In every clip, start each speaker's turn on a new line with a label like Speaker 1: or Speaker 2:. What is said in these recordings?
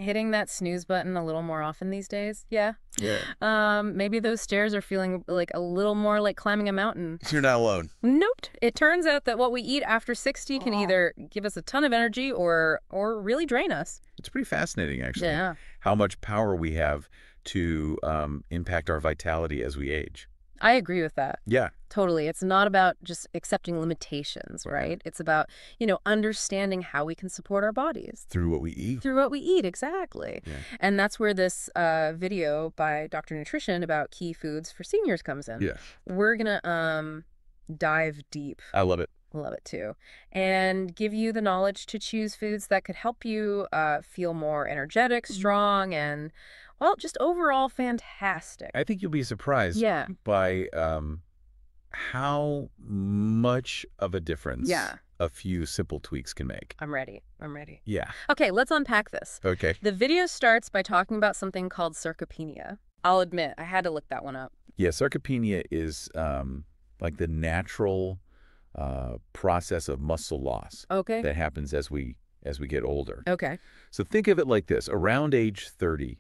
Speaker 1: Hitting that snooze button a little more often these days. Yeah.
Speaker 2: Yeah.
Speaker 1: Maybe those stairs are feeling like a little more like climbing a mountain.
Speaker 2: You're not alone.
Speaker 1: Nope. It turns out that what we eat after 60 can either give us a ton of energy or really drain us.
Speaker 2: It's pretty fascinating, actually.
Speaker 1: Yeah.
Speaker 2: How much power we have to impact our vitality as we age.
Speaker 1: I agree with that.
Speaker 2: Yeah.
Speaker 1: Totally. It's not about just accepting limitations, right? It's about, understanding how we can support our bodies.
Speaker 2: Through what we eat.
Speaker 1: Through what we eat, exactly.
Speaker 2: Yeah.
Speaker 1: And that's where this video by Dr. Nutrition about key foods for seniors comes in.
Speaker 2: Yeah.
Speaker 1: We're going to dive deep.
Speaker 2: I love it.
Speaker 1: Love it too. And give you the knowledge to choose foods that could help you feel more energetic, strong, and, well, just overall fantastic.
Speaker 2: I think you'll be surprised by how much of a difference a few simple tweaks can make.
Speaker 1: I'm ready. I'm ready.
Speaker 2: Yeah.
Speaker 1: Okay, let's unpack this.
Speaker 2: Okay.
Speaker 1: The video starts by talking about something called sarcopenia. I'll admit, I had to look that one up.
Speaker 2: Yeah, sarcopenia is like the natural process of muscle loss that happens as we get older.
Speaker 1: Okay.
Speaker 2: So think of it like this. Around age 30,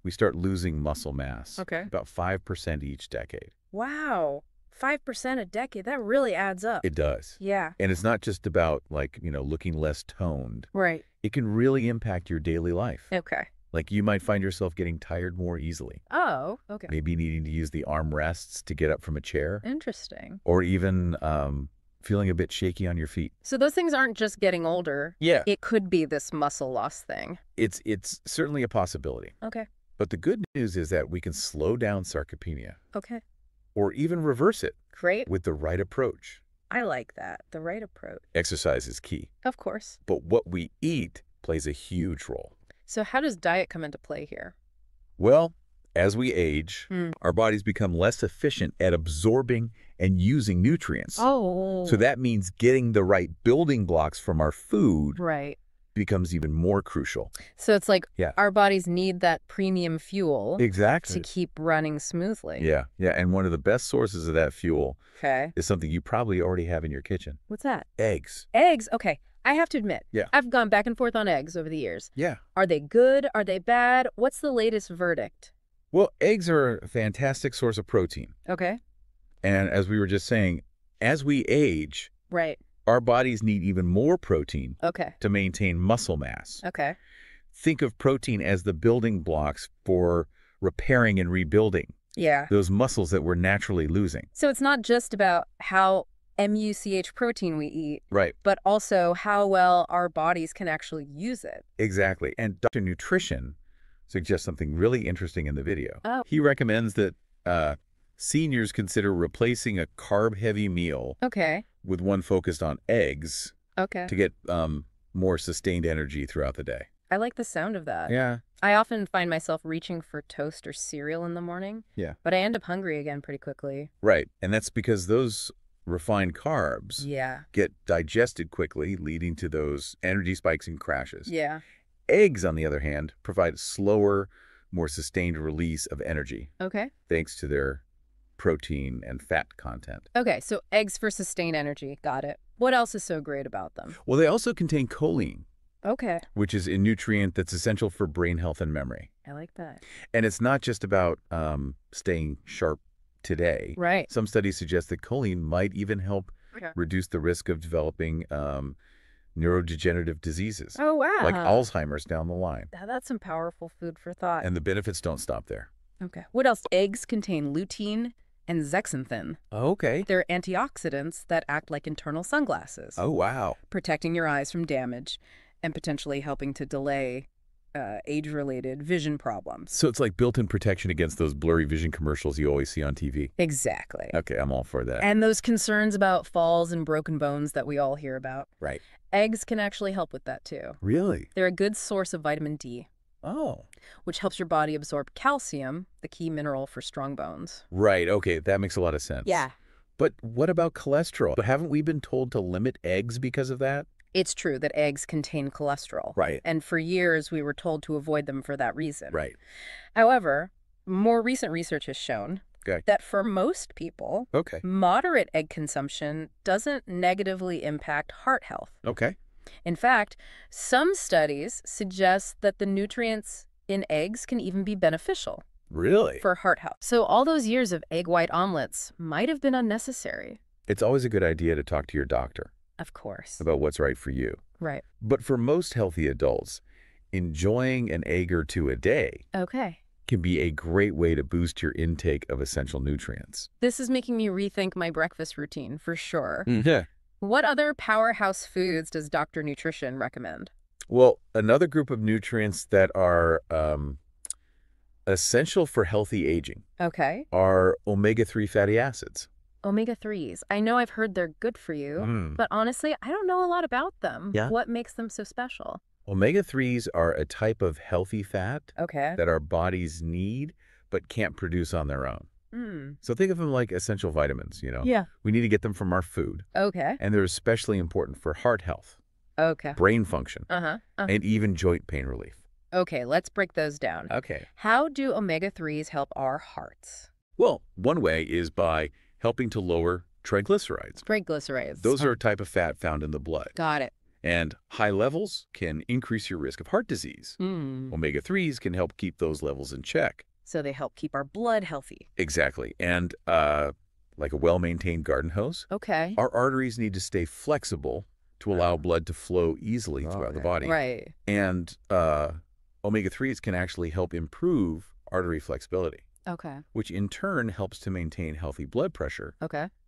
Speaker 2: we start losing muscle mass.
Speaker 1: Okay.
Speaker 2: About 5% each decade.
Speaker 1: Wow. 5% a decade. That really adds up.
Speaker 2: It does.
Speaker 1: Yeah.
Speaker 2: And it's not just about, like, looking less toned.
Speaker 1: Right.
Speaker 2: It can really impact your daily life.
Speaker 1: Okay.
Speaker 2: Like, you might find yourself getting tired more easily.
Speaker 1: Oh, okay.
Speaker 2: Maybe needing to use the armrests to get up from a chair.
Speaker 1: Interesting.
Speaker 2: Or even feeling a bit shaky on your feet.
Speaker 1: So those things aren't just getting older.
Speaker 2: Yeah.
Speaker 1: It could be this muscle loss thing.
Speaker 2: It's certainly a possibility.
Speaker 1: Okay.
Speaker 2: But the good news is that we can slow down sarcopenia.
Speaker 1: Okay.
Speaker 2: Or even reverse it.
Speaker 1: Great.
Speaker 2: With the right approach.
Speaker 1: I like that. The right approach.
Speaker 2: Exercise is key.
Speaker 1: Of course.
Speaker 2: But what we eat plays a huge role.
Speaker 1: So how does diet come into play here?
Speaker 2: Well, as we age, our bodies become less efficient at absorbing and using nutrients.
Speaker 1: Oh.
Speaker 2: So that means getting the right building blocks from our food becomes even more crucial.
Speaker 1: So it's like our bodies need that premium fuel to keep running smoothly.
Speaker 2: Yeah. And one of the best sources of that fuel is something you probably already have in your kitchen.
Speaker 1: What's that?
Speaker 2: Eggs.
Speaker 1: Eggs. Okay. I have to admit, I've gone back and forth on eggs over the years.
Speaker 2: Yeah.
Speaker 1: Are they good? Are they bad? What's the latest verdict?
Speaker 2: Well, eggs are a fantastic source of protein.
Speaker 1: Okay.
Speaker 2: And as we were just saying, as we age, our bodies need even more protein to maintain muscle mass.
Speaker 1: Okay.
Speaker 2: Think of protein as the building blocks for repairing and rebuilding those muscles that we're naturally losing.
Speaker 1: So it's not just about how MUCH protein we eat, but also how well our bodies can actually use it.
Speaker 2: Exactly. And Dr. Nutrition suggests something really interesting in the video.
Speaker 1: Oh.
Speaker 2: He recommends that seniors consider replacing a carb-heavy meal with one focused on eggs to get more sustained energy throughout the day.
Speaker 1: I like the sound of that.
Speaker 2: Yeah.
Speaker 1: I often find myself reaching for toast or cereal in the morning.
Speaker 2: Yeah.
Speaker 1: But I end up hungry again pretty quickly.
Speaker 2: Right. And that's because those refined carbs get digested quickly, leading to those energy spikes and crashes.
Speaker 1: Yeah.
Speaker 2: Eggs, on the other hand, provide a slower, more sustained release of energy.
Speaker 1: Okay.
Speaker 2: Thanks to their protein and fat content.
Speaker 1: Okay, so eggs for sustained energy. Got it. What else is so great about them?
Speaker 2: Well, they also contain choline.
Speaker 1: Okay.
Speaker 2: Which is a nutrient that's essential for brain health and memory.
Speaker 1: I like that.
Speaker 2: And it's not just about staying sharp today.
Speaker 1: Right.
Speaker 2: Some studies suggest that choline might even help reduce the risk of developing neurodegenerative diseases.
Speaker 1: Oh, wow.
Speaker 2: Like Alzheimer's down the line.
Speaker 1: Now, that's some powerful food for thought.
Speaker 2: And the benefits don't stop there.
Speaker 1: Okay. What else? Eggs contain lutein and zeaxanthin.
Speaker 2: Okay.
Speaker 1: They're antioxidants that act like internal sunglasses.
Speaker 2: Oh, wow.
Speaker 1: Protecting your eyes from damage and potentially helping to delay age-related vision problems.
Speaker 2: So it's like built-in protection against those blurry vision commercials you always see on TV.
Speaker 1: Exactly.
Speaker 2: Okay, I'm all for that.
Speaker 1: And those concerns about falls and broken bones that we all hear about.
Speaker 2: Right.
Speaker 1: Eggs can actually help with that too.
Speaker 2: Really?
Speaker 1: They're a good source of vitamin D.
Speaker 2: Oh.
Speaker 1: Which helps your body absorb calcium, the key mineral for strong bones.
Speaker 2: Right, okay, that makes a lot of sense.
Speaker 1: Yeah.
Speaker 2: But what about cholesterol? But haven't we been told to limit eggs because of that?
Speaker 1: It's true that eggs contain cholesterol.
Speaker 2: Right.
Speaker 1: And for years, we were told to avoid them for that reason.
Speaker 2: Right.
Speaker 1: However, more recent research has shown that for most people, moderate egg consumption doesn't negatively impact heart health.
Speaker 2: Okay.
Speaker 1: In fact, some studies suggest that the nutrients in eggs can even be beneficial
Speaker 2: Really?
Speaker 1: for heart health. So all those years of egg white omelets might have been unnecessary.
Speaker 2: It's always a good idea to talk to your doctor
Speaker 1: Of course.
Speaker 2: about what's right for you.
Speaker 1: Right.
Speaker 2: But for most healthy adults, enjoying an egg or two a day can be a great way to boost your intake of essential nutrients.
Speaker 1: This is making me rethink my breakfast routine for sure.
Speaker 2: Yeah.
Speaker 1: What other powerhouse foods does Dr. Nutrition recommend?
Speaker 2: Well, another group of nutrients that are essential for healthy aging are omega-3 fatty acids.
Speaker 1: Omega-3s. I know I've heard they're good for you, but honestly, I don't know a lot about them.
Speaker 2: Yeah.
Speaker 1: What makes them so special?
Speaker 2: Omega-3s are a type of healthy fat
Speaker 1: Okay.
Speaker 2: that our bodies need but can't produce on their own. So think of them like essential vitamins,
Speaker 1: Yeah.
Speaker 2: We need to get them from our food.
Speaker 1: Okay.
Speaker 2: And they're especially important for heart health,
Speaker 1: Okay.
Speaker 2: brain function, and even joint pain relief.
Speaker 1: Okay, let's break those down.
Speaker 2: Okay.
Speaker 1: How do omega-3s help our hearts?
Speaker 2: Well, one way is by helping to lower triglycerides.
Speaker 1: Triglycerides.
Speaker 2: Those are a type of fat found in the blood.
Speaker 1: Got it.
Speaker 2: And high levels can increase your risk of heart disease. Omega-3s can help keep those levels in check.
Speaker 1: So they help keep our blood healthy.
Speaker 2: Exactly. And like a well-maintained garden hose, our arteries need to stay flexible to allow blood to flow easily throughout the body.
Speaker 1: Right.
Speaker 2: And omega-3s can actually help improve artery flexibility, which in turn helps to maintain healthy blood pressure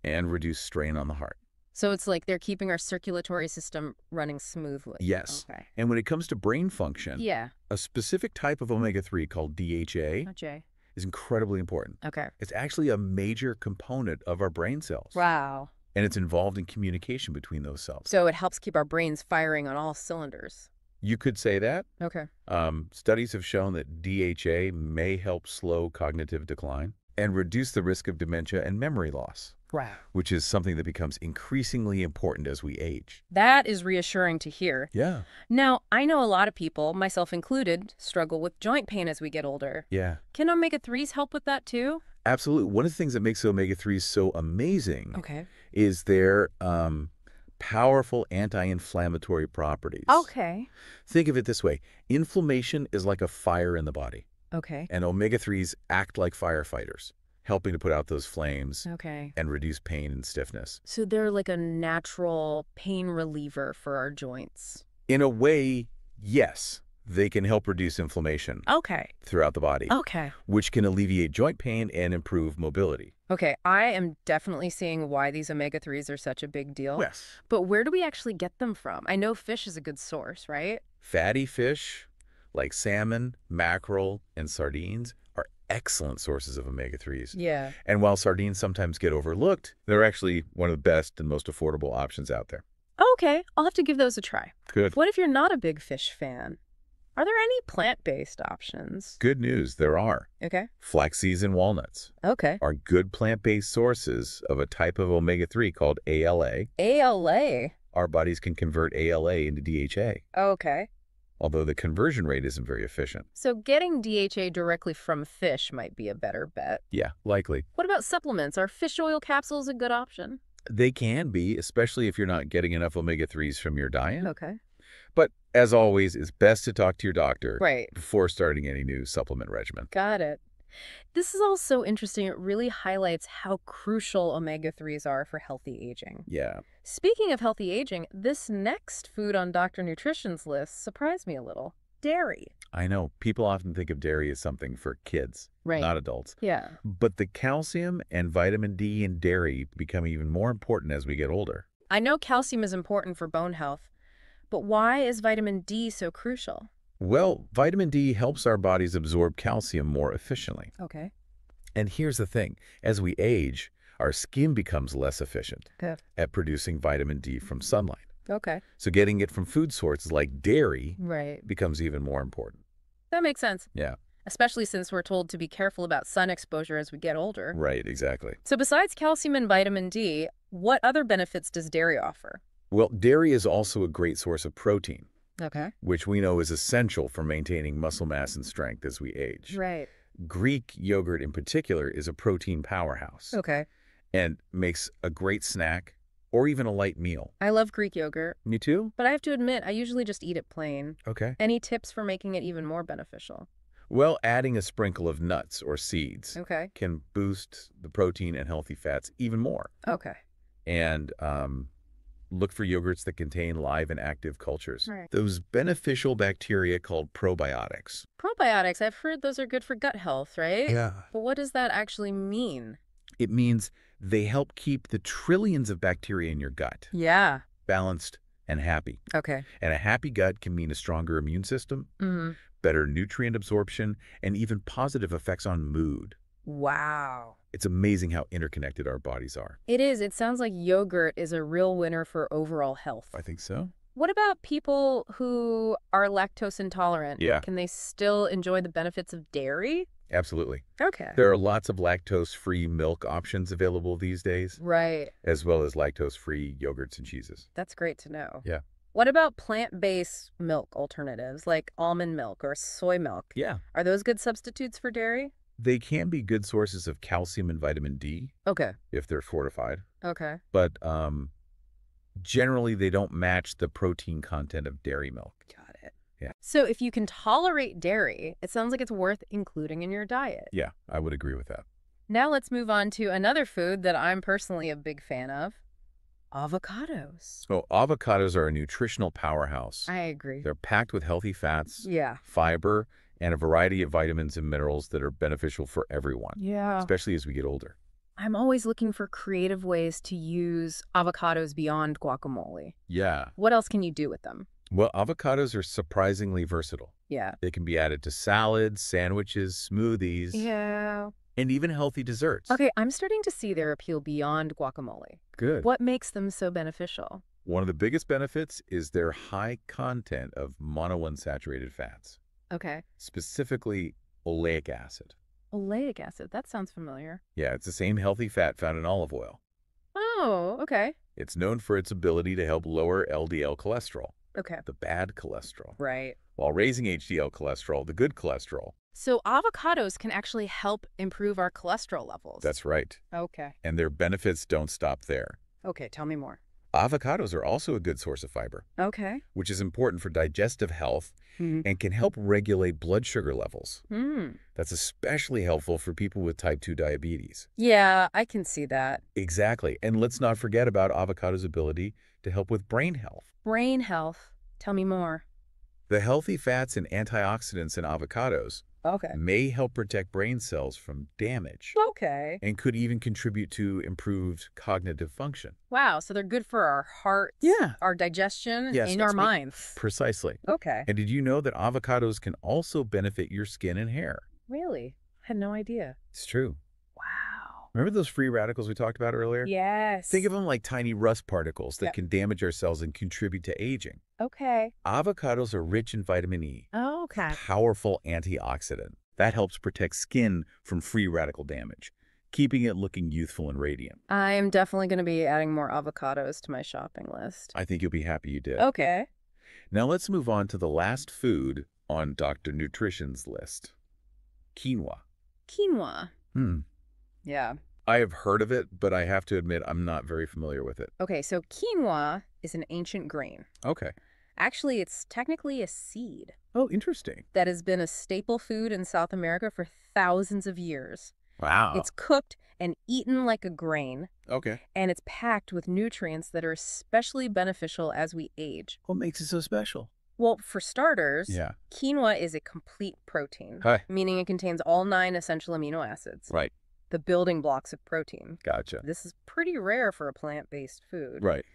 Speaker 2: and reduce strain on the heart.
Speaker 1: So it's like they're keeping our circulatory system running smoothly.
Speaker 2: Yes. And when it comes to brain function, a specific type of omega-3 called DHA is incredibly important. It's actually a major component of our brain cells.
Speaker 1: Wow.
Speaker 2: And it's involved in communication between those cells.
Speaker 1: So it helps keep our brains firing on all cylinders.
Speaker 2: You could say that.
Speaker 1: Okay.
Speaker 2: Studies have shown that DHA may help slow cognitive decline and reduce the risk of dementia and memory loss.
Speaker 1: Wow.
Speaker 2: Which is something that becomes increasingly important as we age.
Speaker 1: That is reassuring to hear.
Speaker 2: Yeah.
Speaker 1: Now, I know a lot of people, myself included, struggle with joint pain as we get older.
Speaker 2: Yeah.
Speaker 1: Can omega-3s help with that too?
Speaker 2: Absolutely. One of the things that makes omega-3s so amazing is their powerful anti-inflammatory properties. Think of it this way. Inflammation is like a fire in the body. And omega-3s act like firefighters, helping to put out those flames and reduce pain and stiffness.
Speaker 1: So they're like a natural pain reliever for our joints.
Speaker 2: In a way, yes. They can help reduce inflammation throughout the body, which can alleviate joint pain and improve mobility.
Speaker 1: I am definitely seeing why these omega-3s are such a big deal.
Speaker 2: Yes.
Speaker 1: But where do we actually get them from? I know fish is a good source, right?
Speaker 2: Fatty fish like salmon, mackerel, and sardines are excellent sources of omega-3s.
Speaker 1: Yeah.
Speaker 2: And while sardines sometimes get overlooked, they're actually one of the best and most affordable options out there.
Speaker 1: Okay, I'll have to give those a try.
Speaker 2: Good.
Speaker 1: What if you're not a big fish fan? Are there any plant-based options?
Speaker 2: Good news, there are. Flax seeds and walnuts are good plant-based sources of a type of omega-3 called ALA.
Speaker 1: ALA?
Speaker 2: Our bodies can convert ALA into DHA. Although the conversion rate isn't very efficient.
Speaker 1: So getting DHA directly from fish might be a better bet.
Speaker 2: Yeah, likely.
Speaker 1: What about supplements? Are fish oil capsules a good option?
Speaker 2: They can be, especially if you're not getting enough omega-3s from your diet. But as always, it's best to talk to your doctor before starting any new supplement regimen.
Speaker 1: Got it. This is all so interesting. It really highlights how crucial omega-3s are for healthy aging.
Speaker 2: Yeah.
Speaker 1: Speaking of healthy aging, this next food on Dr. Nutrition's list surprised me a little. Dairy.
Speaker 2: I know. People often think of dairy as something for kids, not adults.
Speaker 1: Yeah.
Speaker 2: But the calcium and vitamin D in dairy become even more important as we get older.
Speaker 1: I know calcium is important for bone health, but why is vitamin D so crucial?
Speaker 2: Well, vitamin D helps our bodies absorb calcium more efficiently. And here's the thing. As we age, our skin becomes less efficient at producing vitamin D from sunlight. So getting it from food sources like dairy becomes even more important.
Speaker 1: That makes sense.
Speaker 2: Yeah.
Speaker 1: Especially since we're told to be careful about sun exposure as we get older.
Speaker 2: Right, exactly.
Speaker 1: So besides calcium and vitamin D, what other benefits does dairy offer?
Speaker 2: Well, dairy is also a great source of protein. Which we know is essential for maintaining muscle mass and strength as we age. Greek yogurt in particular is a protein powerhouse. And makes a great snack or even a light meal.
Speaker 1: I love Greek yogurt.
Speaker 2: Me too?
Speaker 1: But I have to admit, I usually just eat it plain.
Speaker 2: Okay.
Speaker 1: Any tips for making it even more beneficial?
Speaker 2: Well, adding a sprinkle of nuts or seeds can boost the protein and healthy fats even more.
Speaker 1: Okay.
Speaker 2: And look for yogurts that contain live and active cultures.
Speaker 1: Right.
Speaker 2: Those beneficial bacteria called probiotics.
Speaker 1: Probiotics, I've heard those are good for gut health, right?
Speaker 2: Yeah.
Speaker 1: But what does that actually mean?
Speaker 2: It means they help keep the trillions of bacteria in your gut balanced and happy.
Speaker 1: Okay.
Speaker 2: And a happy gut can mean a stronger immune system, better nutrient absorption, and even positive effects on mood.
Speaker 1: Wow.
Speaker 2: It's amazing how interconnected our bodies are.
Speaker 1: It is. It sounds like yogurt is a real winner for overall health.
Speaker 2: I think so.
Speaker 1: What about people who are lactose intolerant?
Speaker 2: Yeah.
Speaker 1: Can they still enjoy the benefits of dairy?
Speaker 2: Absolutely.
Speaker 1: Okay.
Speaker 2: There are lots of lactose-free milk options available these days.
Speaker 1: Right.
Speaker 2: As well as lactose-free yogurts and cheeses.
Speaker 1: That's great to know.
Speaker 2: Yeah.
Speaker 1: What about plant-based milk alternatives like almond milk or soy milk?
Speaker 2: Yeah.
Speaker 1: Are those good substitutes for dairy?
Speaker 2: They can be good sources of calcium and vitamin D.
Speaker 1: Okay.
Speaker 2: If they're fortified.
Speaker 1: Okay.
Speaker 2: But generally, they don't match the protein content of dairy milk.
Speaker 1: Got it.
Speaker 2: Yeah.
Speaker 1: So if you can tolerate dairy, it sounds like it's worth including in your diet.
Speaker 2: Yeah, I would agree with that.
Speaker 1: Now let's move on to another food that I'm personally a big fan of. Avocados.
Speaker 2: So avocados are a nutritional powerhouse.
Speaker 1: I agree.
Speaker 2: They're packed with healthy fats,
Speaker 1: Yeah.
Speaker 2: fiber, and a variety of vitamins and minerals that are beneficial for everyone.
Speaker 1: Yeah.
Speaker 2: Especially as we get older.
Speaker 1: I'm always looking for creative ways to use avocados beyond guacamole.
Speaker 2: Yeah.
Speaker 1: What else can you do with them?
Speaker 2: Well, avocados are surprisingly versatile.
Speaker 1: Yeah.
Speaker 2: They can be added to salads, sandwiches, smoothies,
Speaker 1: Yeah.
Speaker 2: and even healthy desserts.
Speaker 1: Okay, I'm starting to see their appeal beyond guacamole.
Speaker 2: Good.
Speaker 1: What makes them so beneficial?
Speaker 2: One of the biggest benefits is their high content of monounsaturated fats,
Speaker 1: Okay.
Speaker 2: specifically oleic acid.
Speaker 1: Oleic acid, that sounds familiar.
Speaker 2: Yeah, it's the same healthy fat found in olive oil.
Speaker 1: Oh, okay.
Speaker 2: It's known for its ability to help lower LDL cholesterol,
Speaker 1: Okay.
Speaker 2: the bad cholesterol,
Speaker 1: Right.
Speaker 2: while raising HDL cholesterol, the good cholesterol.
Speaker 1: So avocados can actually help improve our cholesterol levels.
Speaker 2: That's right.
Speaker 1: Okay.
Speaker 2: And their benefits don't stop there.
Speaker 1: Okay, tell me more.
Speaker 2: Avocados are also a good source of fiber,
Speaker 1: Okay.
Speaker 2: which is important for digestive health and can help regulate blood sugar levels. That's especially helpful for people with type 2 diabetes.
Speaker 1: Yeah, I can see that.
Speaker 2: Exactly. And let's not forget about avocado's ability to help with brain health.
Speaker 1: Brain health. Tell me more.
Speaker 2: The healthy fats and antioxidants in avocados
Speaker 1: Okay.
Speaker 2: may help protect brain cells from damage
Speaker 1: Okay.
Speaker 2: and could even contribute to improved cognitive function.
Speaker 1: Wow, so they're good for our hearts,
Speaker 2: Yeah.
Speaker 1: our digestion,
Speaker 2: Yes,
Speaker 1: and
Speaker 2: that's
Speaker 1: our
Speaker 2: me.
Speaker 1: minds.
Speaker 2: Precisely.
Speaker 1: Okay.
Speaker 2: And did you know that avocados can also benefit your skin and hair?
Speaker 1: Really? I had no idea.
Speaker 2: It's true.
Speaker 1: Wow.
Speaker 2: Remember those free radicals we talked about earlier?
Speaker 1: Yes.
Speaker 2: Think of them like tiny rust particles that
Speaker 1: Yep.
Speaker 2: can damage our cells and contribute to aging.
Speaker 1: Okay.
Speaker 2: Avocados are rich in vitamin E,
Speaker 1: Oh, okay.
Speaker 2: powerful antioxidant. That helps protect skin from free radical damage, keeping it looking youthful and radiant.
Speaker 1: I am definitely going to be adding more avocados to my shopping list.
Speaker 2: I think you'll be happy you did.
Speaker 1: Okay.
Speaker 2: Now let's move on to the last food on Dr. Nutrition's list. Quinoa.
Speaker 1: Quinoa. Yeah.
Speaker 2: I have heard of it, but I have to admit I'm not very familiar with it.
Speaker 1: Okay, so quinoa is an ancient grain.
Speaker 2: Okay.
Speaker 1: Actually, it's technically a seed
Speaker 2: Oh, interesting.
Speaker 1: that has been a staple food in South America for thousands of years.
Speaker 2: Wow.
Speaker 1: It's cooked and eaten like a grain,
Speaker 2: Okay.
Speaker 1: and it's packed with nutrients that are especially beneficial as we age.
Speaker 2: What makes it so special?
Speaker 1: Well, for starters,
Speaker 2: Yeah.
Speaker 1: quinoa is a complete protein,
Speaker 2: Hi.
Speaker 1: meaning it contains all 9 essential amino acids,
Speaker 2: Right.
Speaker 1: the building blocks of protein.
Speaker 2: Gotcha.
Speaker 1: This is pretty rare for a plant-based food.
Speaker 2: Right.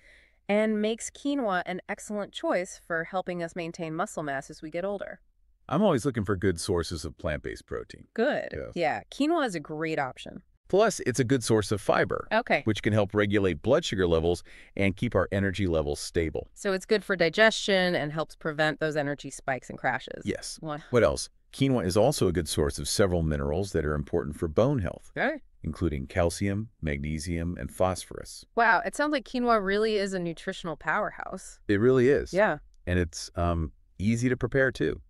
Speaker 1: And makes quinoa an excellent choice for helping us maintain muscle mass as we get older.
Speaker 2: I'm always looking for good sources of plant-based protein.
Speaker 1: Good.
Speaker 2: Yes.
Speaker 1: Yeah, quinoa is a great option.
Speaker 2: Plus, it's a good source of fiber,
Speaker 1: Okay.
Speaker 2: which can help regulate blood sugar levels and keep our energy levels stable.
Speaker 1: So it's good for digestion and helps prevent those energy spikes and crashes.
Speaker 2: Yes.
Speaker 1: What?
Speaker 2: What else? Quinoa is also a good source of several minerals that are important for bone health,
Speaker 1: Okay.
Speaker 2: including calcium, magnesium, and phosphorus.
Speaker 1: Wow, it sounds like quinoa really is a nutritional powerhouse.
Speaker 2: It really is.
Speaker 1: Yeah.
Speaker 2: And it's easy to prepare, too.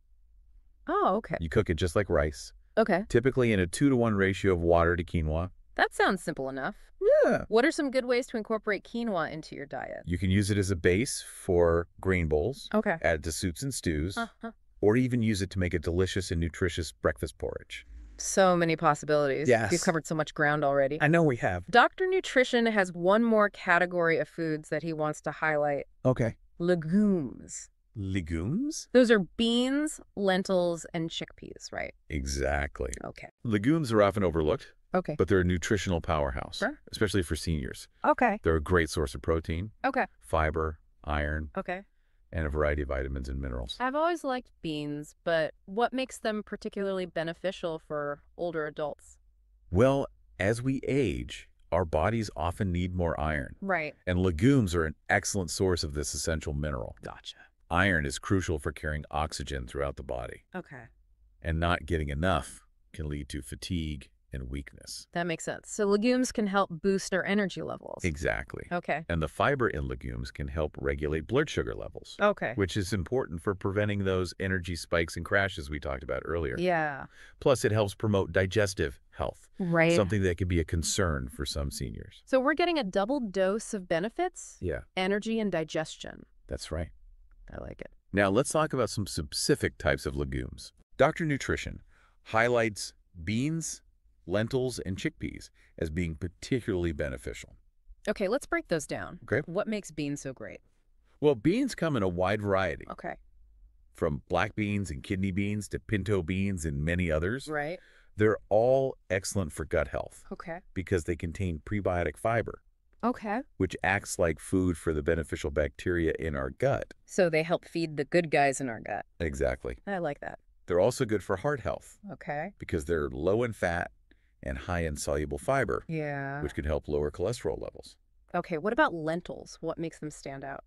Speaker 1: Oh, okay.
Speaker 2: You cook it just like rice,
Speaker 1: Okay.
Speaker 2: typically in a 2-to-1 ratio of water to quinoa.
Speaker 1: That sounds simple enough.
Speaker 2: Yeah.
Speaker 1: What are some good ways to incorporate quinoa into your diet?
Speaker 2: You can use it as a base for grain bowls,
Speaker 1: Okay.
Speaker 2: add it to soups and stews,
Speaker 1: Uh-huh.
Speaker 2: or even use it to make a delicious and nutritious breakfast porridge.
Speaker 1: So many possibilities.
Speaker 2: Yes.
Speaker 1: We've covered so much ground already.
Speaker 2: I know we have.
Speaker 1: Dr. Nutrition has one more category of foods that he wants to highlight.
Speaker 2: Okay.
Speaker 1: Legumes.
Speaker 2: Legumes?
Speaker 1: Those are beans, lentils, and chickpeas, right?
Speaker 2: Exactly.
Speaker 1: Okay.
Speaker 2: Legumes are often overlooked,
Speaker 1: Okay.
Speaker 2: but they're a nutritional powerhouse,
Speaker 1: Sure.
Speaker 2: especially for seniors.
Speaker 1: Okay.
Speaker 2: They're a great source of protein,
Speaker 1: Okay.
Speaker 2: fiber, iron,
Speaker 1: Okay.
Speaker 2: and a variety of vitamins and minerals.
Speaker 1: I've always liked beans, but what makes them particularly beneficial for older adults?
Speaker 2: Well, as we age, our bodies often need more iron,
Speaker 1: Right.
Speaker 2: and legumes are an excellent source of this essential mineral.
Speaker 1: Gotcha.
Speaker 2: Iron is crucial for carrying oxygen throughout the body,
Speaker 1: Okay.
Speaker 2: and not getting enough can lead to fatigue and weakness.
Speaker 1: That makes sense. So legumes can help boost our energy levels.
Speaker 2: Exactly.
Speaker 1: Okay.
Speaker 2: And the fiber in legumes can help regulate blood sugar levels,
Speaker 1: Okay.
Speaker 2: which is important for preventing those energy spikes and crashes we talked about earlier.
Speaker 1: Yeah.
Speaker 2: Plus, it helps promote digestive health,
Speaker 1: Right.
Speaker 2: something that can be a concern for some seniors.
Speaker 1: So we're getting a double dose of benefits?
Speaker 2: Yeah,
Speaker 1: Energy and digestion.
Speaker 2: that's right.
Speaker 1: I like it.
Speaker 2: Now, let's talk about some specific types of legumes. Dr. Nutrition highlights beans, lentils, and chickpeas as being particularly beneficial.
Speaker 1: Okay, let's break those down.
Speaker 2: Okay.
Speaker 1: What makes beans so great?
Speaker 2: Well, beans come in a wide variety,
Speaker 1: Okay.
Speaker 2: from black beans and kidney beans to pinto beans and many others.
Speaker 1: Right.
Speaker 2: They're all excellent for gut health
Speaker 1: Okay.
Speaker 2: because they contain prebiotic fiber,
Speaker 1: Okay.
Speaker 2: which acts like food for the beneficial bacteria in our gut.
Speaker 1: So they help feed the good guys in our gut.
Speaker 2: Exactly.
Speaker 1: I like that.
Speaker 2: They're also good for heart health
Speaker 1: Okay.
Speaker 2: because they're low in fat and high in soluble fiber,
Speaker 1: Yeah.
Speaker 2: which can help lower cholesterol levels.
Speaker 1: Okay, what about lentils? What makes them stand out?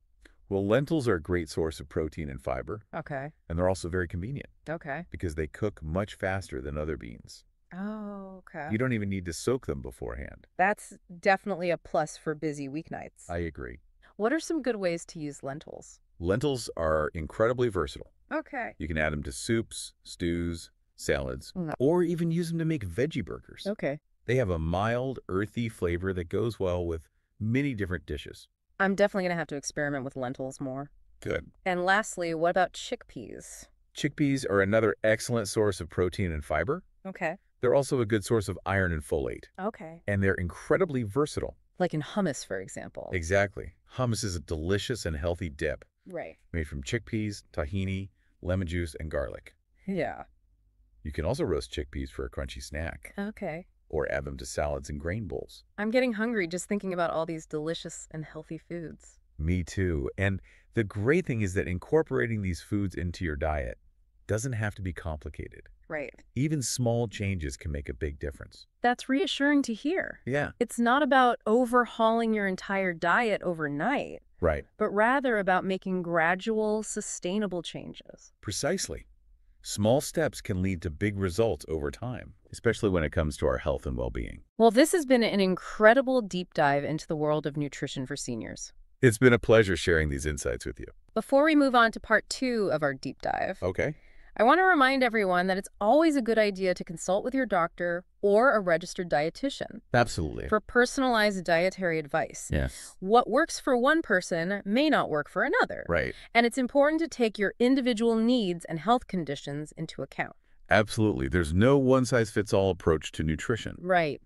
Speaker 2: Well, lentils are a great source of protein and fiber,
Speaker 1: Okay.
Speaker 2: and they're also very convenient
Speaker 1: Okay.
Speaker 2: because they cook much faster than other beans.
Speaker 1: Oh, okay.
Speaker 2: You don't even need to soak them beforehand.
Speaker 1: That's definitely a plus for busy weeknights.
Speaker 2: I agree.
Speaker 1: What are some good ways to use lentils?
Speaker 2: Lentils are incredibly versatile.
Speaker 1: Okay.
Speaker 2: You can add them to soups, stews, salads,
Speaker 1: Mm.
Speaker 2: or even use them to make veggie burgers.
Speaker 1: Okay.
Speaker 2: They have a mild, earthy flavor that goes well with many different dishes.
Speaker 1: I'm definitely going to have to experiment with lentils more.
Speaker 2: Good.
Speaker 1: And lastly, what about chickpeas?
Speaker 2: Chickpeas are another excellent source of protein and fiber.
Speaker 1: Okay.
Speaker 2: They're also a good source of iron and folate,
Speaker 1: Okay.
Speaker 2: and they're incredibly versatile.
Speaker 1: Like in hummus, for example.
Speaker 2: Exactly. Hummus is a delicious and healthy dip
Speaker 1: Right.
Speaker 2: made from chickpeas, tahini, lemon juice, and garlic.
Speaker 1: Yeah.
Speaker 2: You can also roast chickpeas for a crunchy snack,
Speaker 1: Okay.
Speaker 2: or add them to salads and grain bowls.
Speaker 1: I'm getting hungry just thinking about all these delicious and healthy foods.
Speaker 2: Me too. And the great thing is that incorporating these foods into your diet doesn't have to be complicated.
Speaker 1: Right.
Speaker 2: Even small changes can make a big difference.
Speaker 1: That's reassuring to hear.
Speaker 2: Yeah.
Speaker 1: It's not about overhauling your entire diet overnight,
Speaker 2: Right.
Speaker 1: but rather about making gradual, sustainable changes.
Speaker 2: Precisely. Small steps can lead to big results over time, especially when it comes to our health and well-being.
Speaker 1: Well, this has been an incredible deep dive into the world of nutrition for seniors.
Speaker 2: It's been a pleasure sharing these insights with you.
Speaker 1: Before we move on to part 2 of our deep dive,
Speaker 2: Okay.
Speaker 1: I want to remind everyone that it's always a good idea to consult with your doctor or a registered dietitian
Speaker 2: Absolutely.
Speaker 1: for personalized dietary advice.
Speaker 2: Yes.
Speaker 1: What works for one person may not work for another.
Speaker 2: Right.
Speaker 1: And it's important to take your individual needs and health conditions into account.
Speaker 2: Absolutely. There's no one-size-fits-all approach to nutrition.
Speaker 1: Right.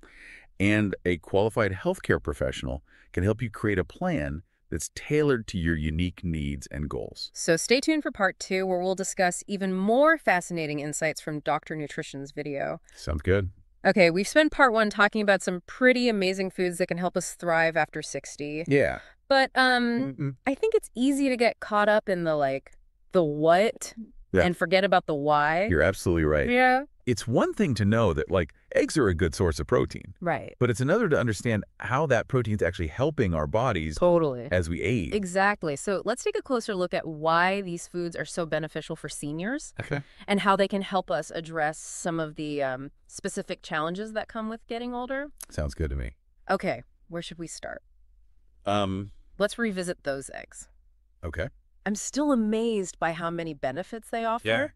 Speaker 2: And a qualified healthcare professional can help you create a plan that's tailored to your unique needs and goals.
Speaker 1: So stay tuned for part 2, where we'll discuss even more fascinating insights from Dr. Nutrition's video.
Speaker 2: Sounds good.
Speaker 1: Okay, we've spent part 1 talking about some pretty amazing foods that can help us thrive after 60.
Speaker 2: Yeah.
Speaker 1: But I think it's easy to get caught up in the what and forget about the why.
Speaker 2: You're absolutely right.
Speaker 1: Yeah.
Speaker 2: It's one thing to know that, eggs are a good source of protein.
Speaker 1: Right.
Speaker 2: But it's another to understand how that protein's actually helping our bodies
Speaker 1: Totally.
Speaker 2: as we age.
Speaker 1: Exactly. So let's take a closer look at why these foods are so beneficial for seniors
Speaker 2: Okay.
Speaker 1: and how they can help us address some of the specific challenges that come with getting older.
Speaker 2: Sounds good to me.
Speaker 1: Okay, where should we start?
Speaker 2: Um,
Speaker 1: Let's revisit those eggs.
Speaker 2: okay.
Speaker 1: I'm still amazed by how many benefits they offer.
Speaker 2: Yeah.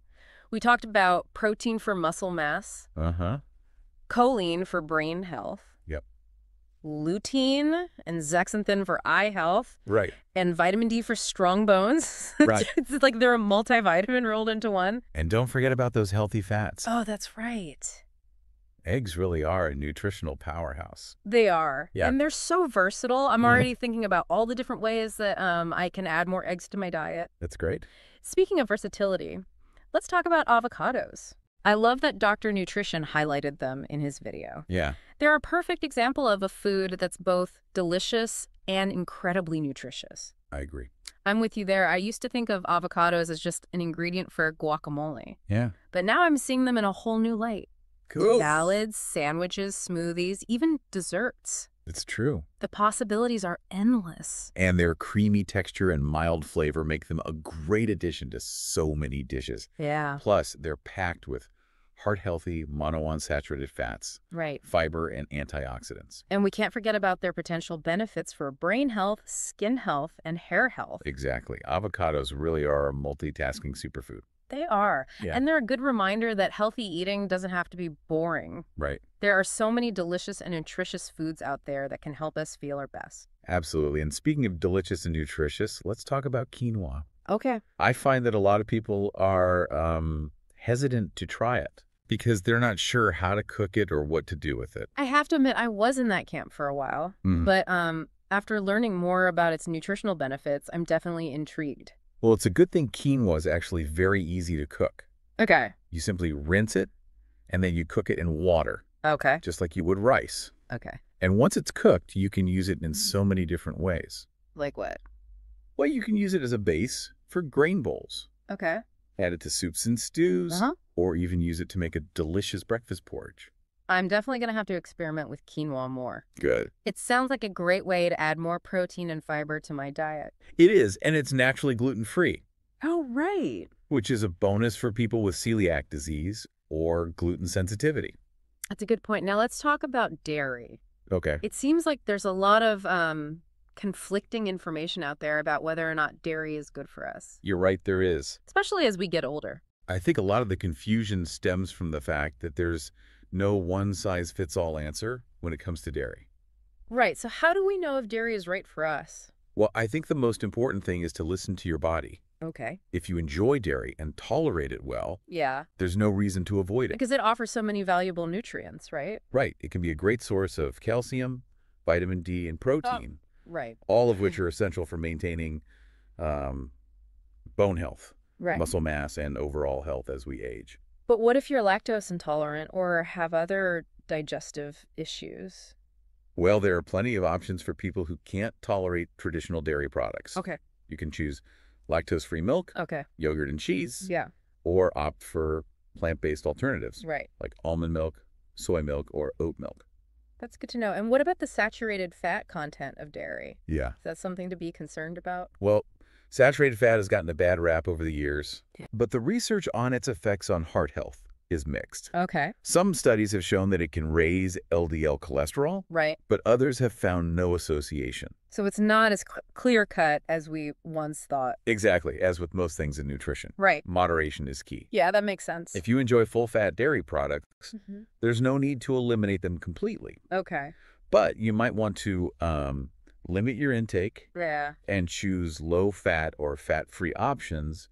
Speaker 1: We talked about protein for muscle mass,
Speaker 2: Uh-huh.
Speaker 1: choline for brain health,
Speaker 2: Yep.
Speaker 1: lutein and zeaxanthin for eye health.
Speaker 2: Right.
Speaker 1: And vitamin D for strong bones.
Speaker 2: Right.
Speaker 1: It's like they're a multivitamin rolled into one.
Speaker 2: And don't forget about those healthy fats.
Speaker 1: Oh, that's right.
Speaker 2: Eggs really are a nutritional powerhouse.
Speaker 1: They are.
Speaker 2: Yeah.
Speaker 1: And they're so versatile. I'm already thinking about all the different ways that I can add more eggs to my diet.
Speaker 2: That's great.
Speaker 1: Speaking of versatility, let's talk about avocados. I love that Dr. Nutrition highlighted them in his video.
Speaker 2: Yeah.
Speaker 1: They're a perfect example of a food that's both delicious and incredibly nutritious.
Speaker 2: I agree.
Speaker 1: I'm with you there. I used to think of avocados as just an ingredient for guacamole.
Speaker 2: Yeah.
Speaker 1: But now I'm seeing them in a whole new light.
Speaker 2: Cool.
Speaker 1: Salads, sandwiches, smoothies, even desserts.
Speaker 2: It's true.
Speaker 1: The possibilities are endless.
Speaker 2: And their creamy texture and mild flavor make them a great addition to so many dishes.
Speaker 1: Yeah.
Speaker 2: Plus, they're packed with heart-healthy monounsaturated fats,
Speaker 1: Right.
Speaker 2: fiber, and antioxidants.
Speaker 1: And we can't forget about their potential benefits for brain health, skin health, and hair health.
Speaker 2: Exactly. Avocados really are a multitasking superfood.
Speaker 1: They are.
Speaker 2: Yeah.
Speaker 1: And they're a good reminder that healthy eating doesn't have to be boring.
Speaker 2: Right.
Speaker 1: There are so many delicious and nutritious foods out there that can help us feel our best.
Speaker 2: Absolutely. And speaking of delicious and nutritious, let's talk about quinoa.
Speaker 1: Okay.
Speaker 2: I find that a lot of people are hesitant to try it because they're not sure how to cook it or what to do with it.
Speaker 1: I have to admit, I was in that camp for a while. But after learning more about its nutritional benefits, I'm definitely intrigued.
Speaker 2: Well, it's a good thing quinoa is actually very easy to cook.
Speaker 1: Okay.
Speaker 2: You simply rinse it, and then you cook it in water,
Speaker 1: Okay.
Speaker 2: just like you would rice.
Speaker 1: Okay.
Speaker 2: And once it's cooked, you can use it in so many different ways.
Speaker 1: Like what?
Speaker 2: Well, you can use it as a base for grain bowls,
Speaker 1: Okay.
Speaker 2: add it to soups and stews, or even use it to make a delicious breakfast porridge.
Speaker 1: I'm definitely going to have to experiment with quinoa more.
Speaker 2: Good.
Speaker 1: It sounds like a great way to add more protein and fiber to my diet.
Speaker 2: It is, and it's naturally gluten-free.
Speaker 1: Oh, right.
Speaker 2: Which is a bonus for people with celiac disease or gluten sensitivity.
Speaker 1: That's a good point. Now let's talk about dairy.
Speaker 2: Okay.
Speaker 1: It seems like there's a lot of conflicting information out there about whether or not dairy is good for us.
Speaker 2: You're right, there is.
Speaker 1: Especially as we get older.
Speaker 2: I think a lot of the confusion stems from the fact that there's no one-size-fits-all answer when it comes to dairy.
Speaker 1: Right. So how do we know if dairy is right for us?
Speaker 2: Well, I think the most important thing is to listen to your body.
Speaker 1: Okay.
Speaker 2: If you enjoy dairy and tolerate it well,
Speaker 1: Yeah.
Speaker 2: there's no reason to avoid it.
Speaker 1: Because it offers so many valuable nutrients, right?
Speaker 2: Right. It can be a great source of calcium, vitamin D, and protein,
Speaker 1: Right.
Speaker 2: all of which are essential for maintaining bone health,
Speaker 1: Right.
Speaker 2: muscle mass, and overall health as we age.
Speaker 1: But what if you're lactose intolerant or have other digestive issues?
Speaker 2: Well, there are plenty of options for people who can't tolerate traditional dairy products.
Speaker 1: Okay.
Speaker 2: You can choose lactose-free milk,
Speaker 1: Okay.
Speaker 2: yogurt and cheese,
Speaker 1: Yeah.
Speaker 2: or opt for plant-based alternatives
Speaker 1: Right.
Speaker 2: like almond milk, soy milk, or oat milk.
Speaker 1: That's good to know. And what about the saturated fat content of dairy?
Speaker 2: Yeah.
Speaker 1: Is that something to be concerned about?
Speaker 2: Well, saturated fat has gotten a bad rap over the years,
Speaker 1: Yeah.
Speaker 2: but the research on its effects on heart health is mixed.
Speaker 1: Okay.
Speaker 2: Some studies have shown that it can raise LDL cholesterol,
Speaker 1: Right.
Speaker 2: but others have found no association.
Speaker 1: So it's not as clear-cut as we once thought.
Speaker 2: Exactly, as with most things in nutrition.
Speaker 1: Right.
Speaker 2: Moderation is key.
Speaker 1: Yeah, that makes sense.
Speaker 2: If you enjoy full-fat dairy products, there's no need to eliminate them completely.
Speaker 1: Okay.
Speaker 2: But you might want to limit your intake
Speaker 1: Yeah.
Speaker 2: and choose low-fat or fat-free options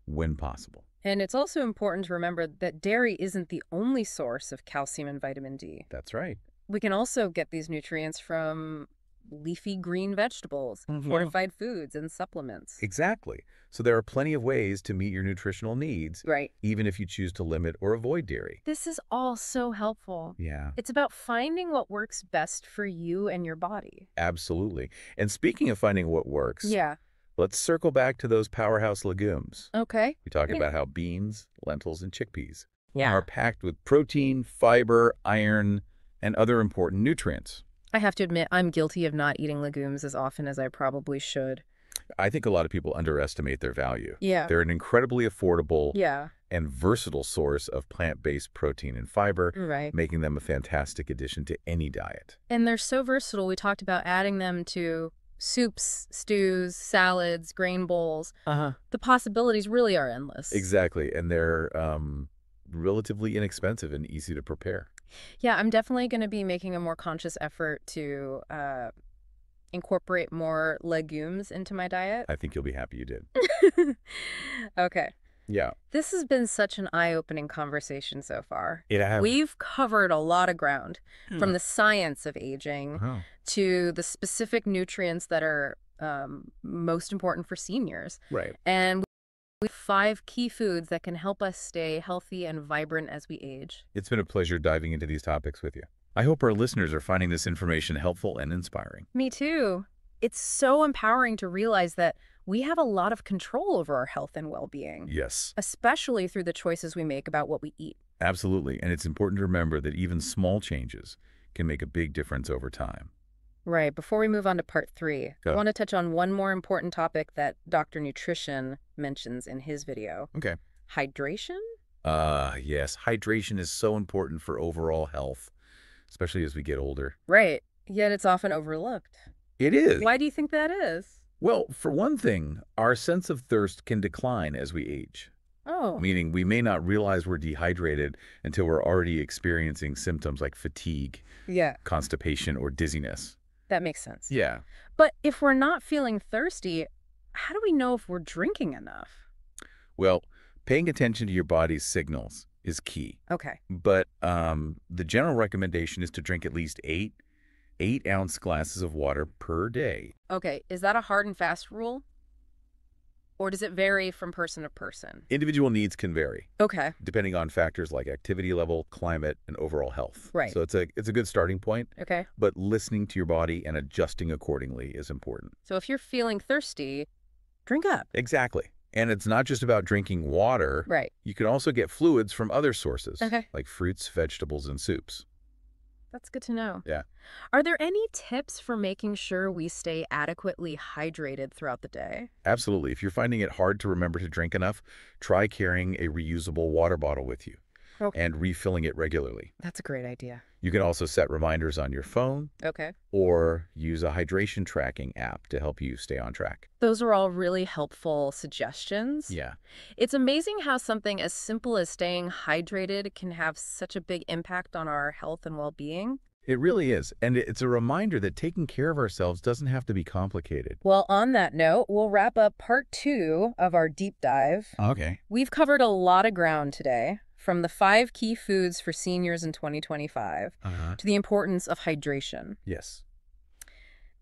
Speaker 2: when possible.
Speaker 1: And it's also important to remember that dairy isn't the only source of calcium and vitamin D.
Speaker 2: That's right.
Speaker 1: We can also get these nutrients from leafy green vegetables, fortified foods, and supplements.
Speaker 2: Exactly. So there are plenty of ways to meet your nutritional needs,
Speaker 1: Right.
Speaker 2: even if you choose to limit or avoid dairy.
Speaker 1: This is all so helpful.
Speaker 2: Yeah,
Speaker 1: It's about finding what works best for you and your body.
Speaker 2: absolutely. And speaking of finding what works,
Speaker 1: Yeah.
Speaker 2: let's circle back to those powerhouse legumes.
Speaker 1: Okay.
Speaker 2: We talked about how beans, lentils, and chickpeas
Speaker 1: Yeah.
Speaker 2: are packed with protein, fiber, iron, and other important nutrients.
Speaker 1: I have to admit, I'm guilty of not eating legumes as often as I probably should.
Speaker 2: I think a lot of people underestimate their value.
Speaker 1: Yeah.
Speaker 2: They're an incredibly affordable
Speaker 1: Yeah.
Speaker 2: and versatile source of plant-based protein and fiber,
Speaker 1: Right.
Speaker 2: making them a fantastic addition to any diet.
Speaker 1: And they're so versatile. We talked about adding them to soups, stews, salads, grain bowls. The possibilities really are endless.
Speaker 2: Exactly, and they're relatively inexpensive and easy to prepare.
Speaker 1: Yeah, I'm definitely going to be making a more conscious effort to incorporate more legumes into my diet.
Speaker 2: I think you'll be happy you did.
Speaker 1: Okay.
Speaker 2: Yeah.
Speaker 1: This has been such an eye-opening conversation so far.
Speaker 2: It have.
Speaker 1: We've covered a lot of ground, from
Speaker 2: Yeah.
Speaker 1: the science of aging
Speaker 2: Oh.
Speaker 1: to the specific nutrients that are most important for seniors.
Speaker 2: Right.
Speaker 1: And we have 5 key foods that can help us stay healthy and vibrant as we age.
Speaker 2: It's been a pleasure diving into these topics with you. I hope our listeners are finding this information helpful and inspiring.
Speaker 1: Me too. It's so empowering to realize that we have a lot of control over our health and well-being.
Speaker 2: Yes.
Speaker 1: Especially through the choices we make about what we eat.
Speaker 2: Absolutely. And it's important to remember that even small changes can make a big difference over time.
Speaker 1: Right. Before we move on to part 3, I want to touch on one more important topic that Dr. Nutrition mentions in his video.
Speaker 2: Okay.
Speaker 1: Hydration?
Speaker 2: Yes. Hydration is so important for overall health, especially as we get older.
Speaker 1: Right. Yet it's often overlooked.
Speaker 2: It is.
Speaker 1: Why do you think that is?
Speaker 2: Well, for one thing, our sense of thirst can decline as we age.
Speaker 1: Oh.
Speaker 2: Meaning we may not realize we're dehydrated until we're already experiencing symptoms like fatigue, constipation, or dizziness.
Speaker 1: That makes sense.
Speaker 2: Yeah.
Speaker 1: But if we're not feeling thirsty, how do we know if we're drinking enough?
Speaker 2: Well, paying attention to your body's signals is key.
Speaker 1: Okay.
Speaker 2: But the general recommendation is to drink at least 8-ounce glasses of water per day.
Speaker 1: Okay. Is that a hard and fast rule? Or does it vary from person to person?
Speaker 2: Individual needs can vary.
Speaker 1: Okay.
Speaker 2: Depending on factors like activity level, climate, and overall health.
Speaker 1: Right.
Speaker 2: So it's a good starting point.
Speaker 1: Okay.
Speaker 2: But listening to your body and adjusting accordingly is important.
Speaker 1: So if you're feeling thirsty, drink up.
Speaker 2: Exactly. And it's not just about drinking water.
Speaker 1: Right.
Speaker 2: You can also get fluids from other sources.
Speaker 1: Okay.
Speaker 2: Like fruits, vegetables, and soups.
Speaker 1: That's good to know.
Speaker 2: Yeah.
Speaker 1: Are there any tips for making sure we stay adequately hydrated throughout the day?
Speaker 2: Absolutely. If you're finding it hard to remember to drink enough, try carrying a reusable water bottle with you and refilling it regularly.
Speaker 1: That's a great idea.
Speaker 2: You can also set reminders on your phone or use a hydration tracking app to help you stay on track.
Speaker 1: Those are all really helpful suggestions.
Speaker 2: Yeah.
Speaker 1: It's amazing how something as simple as staying hydrated can have such a big impact on our health and well-being.
Speaker 2: It really is. And it's a reminder that taking care of ourselves doesn't have to be complicated.
Speaker 1: Well, on that note, we'll wrap up part 2 of our deep dive.
Speaker 2: Okay.
Speaker 1: We've covered a lot of ground today, from the 5 key foods for seniors in 2025 to the importance of hydration.
Speaker 2: Yes.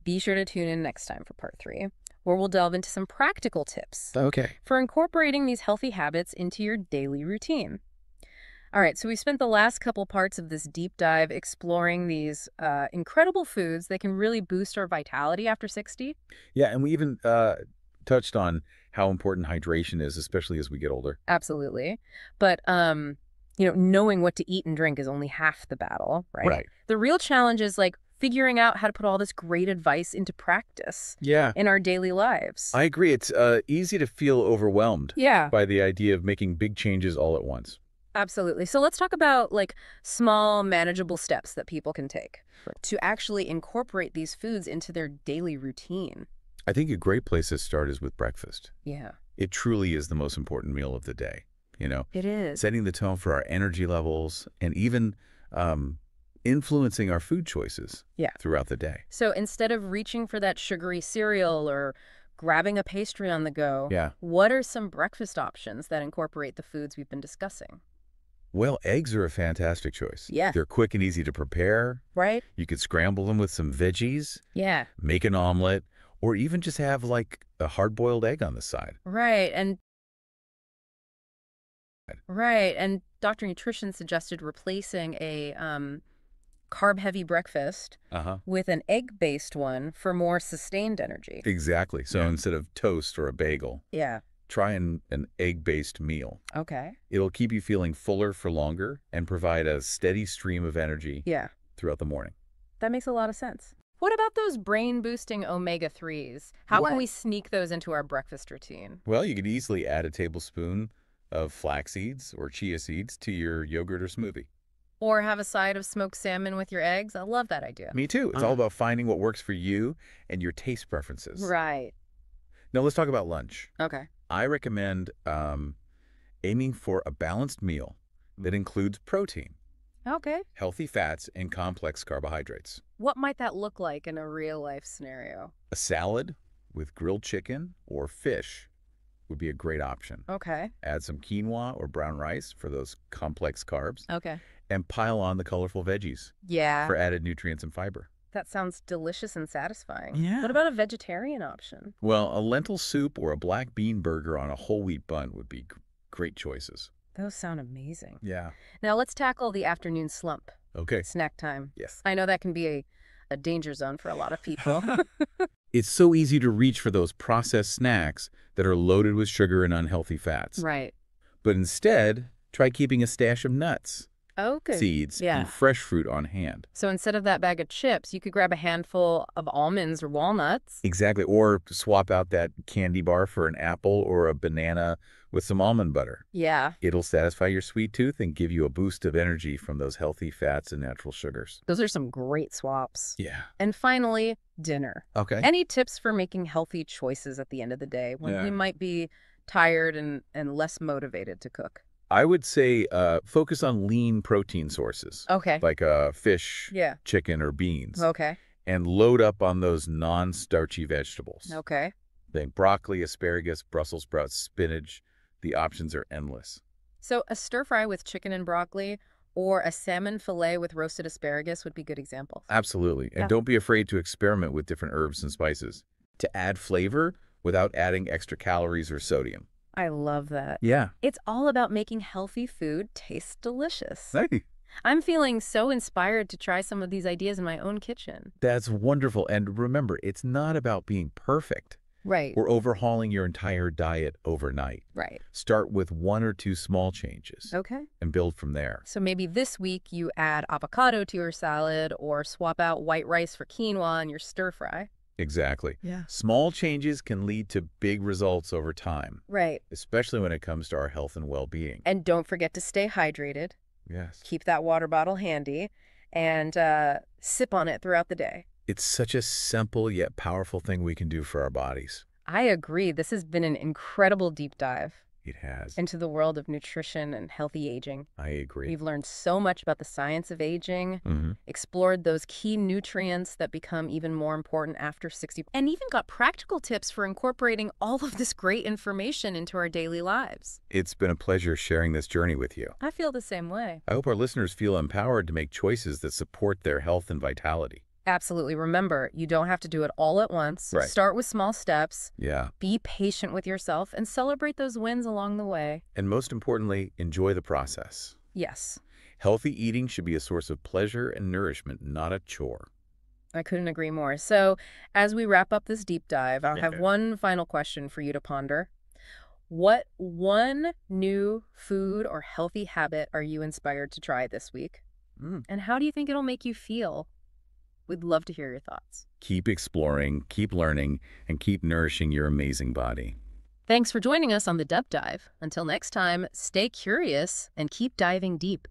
Speaker 1: Be sure to tune in next time for part 3, where we'll delve into some practical tips for incorporating these healthy habits into your daily routine. All right, so we spent the last couple parts of this deep dive exploring these incredible foods that can really boost our vitality after 60.
Speaker 2: Yeah, and we even touched on how important hydration is, especially as we get older.
Speaker 1: Absolutely. But, knowing what to eat and drink is only half the battle, right?
Speaker 2: Right.
Speaker 1: The real challenge is, figuring out how to put all this great advice into practice in our daily lives.
Speaker 2: I agree. It's easy to feel overwhelmed by the idea of making big changes all at once.
Speaker 1: Absolutely. So let's talk about small, manageable steps that people can take to actually incorporate these foods into their daily routine.
Speaker 2: I think a great place to start is with breakfast.
Speaker 1: Yeah.
Speaker 2: It truly is the most important meal of the day,
Speaker 1: It is.
Speaker 2: Setting the tone for our energy levels and even influencing our food choices throughout the day.
Speaker 1: So instead of reaching for that sugary cereal or grabbing a pastry on the go, what are some breakfast options that incorporate the foods we've been discussing?
Speaker 2: Well, eggs are a fantastic choice.
Speaker 1: Yeah.
Speaker 2: They're quick and easy to prepare.
Speaker 1: Right.
Speaker 2: You could scramble them with some veggies.
Speaker 1: Yeah.
Speaker 2: Make an omelet, or even just have a hard-boiled egg on the side.
Speaker 1: Right. And Dr. Nutrition suggested replacing a carb-heavy breakfast with an egg-based one for more sustained energy.
Speaker 2: Exactly. So instead of toast or a bagel, try an egg-based meal.
Speaker 1: Okay.
Speaker 2: It'll keep you feeling fuller for longer and provide a steady stream of energy throughout the morning.
Speaker 1: That makes a lot of sense. What about those brain-boosting omega-3s? How can we sneak those into our breakfast routine?
Speaker 2: Well, you could easily add a tablespoon of flax seeds or chia seeds to your yogurt or smoothie.
Speaker 1: Or have a side of smoked salmon with your eggs. I love that idea.
Speaker 2: Me too. It's all about finding what works for you and your taste preferences.
Speaker 1: Right.
Speaker 2: Now let's talk about lunch.
Speaker 1: Okay.
Speaker 2: I recommend aiming for a balanced meal that includes protein.
Speaker 1: Okay.
Speaker 2: healthy fats, and complex carbohydrates.
Speaker 1: What might that look like in a real-life scenario?
Speaker 2: A salad with grilled chicken or fish would be a great option.
Speaker 1: Okay.
Speaker 2: Add some quinoa or brown rice for those complex carbs.
Speaker 1: Okay.
Speaker 2: And pile on the colorful veggies for added nutrients and fiber.
Speaker 1: That sounds delicious and satisfying.
Speaker 2: Yeah.
Speaker 1: What about a vegetarian option?
Speaker 2: Well, a lentil soup or a black bean burger on a whole wheat bun would be great choices.
Speaker 1: Those sound amazing.
Speaker 2: Yeah.
Speaker 1: Now let's tackle the afternoon slump.
Speaker 2: Okay.
Speaker 1: Snack time.
Speaker 2: Yes.
Speaker 1: I know that can be a danger zone for a lot of people.
Speaker 2: It's so easy to reach for those processed snacks that are loaded with sugar and unhealthy fats.
Speaker 1: Right.
Speaker 2: But instead, try keeping a stash of nuts, seeds,
Speaker 1: Yeah.
Speaker 2: and fresh fruit on hand.
Speaker 1: So instead of that bag of chips, you could grab a handful of almonds or walnuts.
Speaker 2: Exactly. Or swap out that candy bar for an apple or a banana with some almond butter.
Speaker 1: Yeah.
Speaker 2: It'll satisfy your sweet tooth and give you a boost of energy from those healthy fats and natural sugars.
Speaker 1: Those are some great swaps.
Speaker 2: Yeah.
Speaker 1: And finally, dinner.
Speaker 2: Okay.
Speaker 1: Any tips for making healthy choices at the end of the day when we might be tired and less motivated to cook?
Speaker 2: I would say focus on lean protein sources.
Speaker 1: Okay.
Speaker 2: Like fish, chicken, or beans.
Speaker 1: Okay.
Speaker 2: And load up on those non-starchy vegetables.
Speaker 1: Okay.
Speaker 2: Think broccoli, asparagus, Brussels sprouts, spinach. The options are endless.
Speaker 1: So a stir fry with chicken and broccoli or a salmon fillet with roasted asparagus would be good examples.
Speaker 2: Absolutely. And don't be afraid to experiment with different herbs and spices to add flavor without adding extra calories or sodium.
Speaker 1: I love that.
Speaker 2: Yeah.
Speaker 1: It's all about making healthy food taste delicious.
Speaker 2: Hey.
Speaker 1: I'm feeling so inspired to try some of these ideas in my own kitchen.
Speaker 2: That's wonderful. And remember, it's not about being perfect.
Speaker 1: Right.
Speaker 2: Or overhauling your entire diet overnight.
Speaker 1: Right.
Speaker 2: Start with 1 or 2 small changes.
Speaker 1: Okay.
Speaker 2: And build from there.
Speaker 1: So maybe this week you add avocado to your salad or swap out white rice for quinoa in your stir fry.
Speaker 2: Exactly.
Speaker 1: Yeah.
Speaker 2: Small changes can lead to big results over time.
Speaker 1: Right.
Speaker 2: Especially when it comes to our health and well-being.
Speaker 1: And don't forget to stay hydrated.
Speaker 2: Yes.
Speaker 1: Keep that water bottle handy and sip on it throughout the day.
Speaker 2: It's such a simple yet powerful thing we can do for our bodies.
Speaker 1: I agree. This has been an incredible deep dive.
Speaker 2: It has.
Speaker 1: Into the world of nutrition and healthy aging.
Speaker 2: I agree.
Speaker 1: We've learned so much about the science of aging, explored those key nutrients that become even more important after 60, and even got practical tips for incorporating all of this great information into our daily lives.
Speaker 2: It's been a pleasure sharing this journey with you.
Speaker 1: I feel the same way.
Speaker 2: I hope our listeners feel empowered to make choices that support their health and vitality.
Speaker 1: Absolutely. Remember, you don't have to do it all at once.
Speaker 2: Right.
Speaker 1: Start with small steps.
Speaker 2: Yeah.
Speaker 1: Be patient with yourself and celebrate those wins along the way.
Speaker 2: And most importantly, enjoy the process.
Speaker 1: Yes.
Speaker 2: Healthy eating should be a source of pleasure and nourishment, not a chore.
Speaker 1: I couldn't agree more. So as we wrap up this deep dive, I'll have one final question for you to ponder. What one new food or healthy habit are you inspired to try this week? And how do you think it'll make you feel? We'd love to hear your thoughts.
Speaker 2: Keep exploring, keep learning, and keep nourishing your amazing body.
Speaker 1: Thanks for joining us on the Deep Dive. Until next time, stay curious and keep diving deep.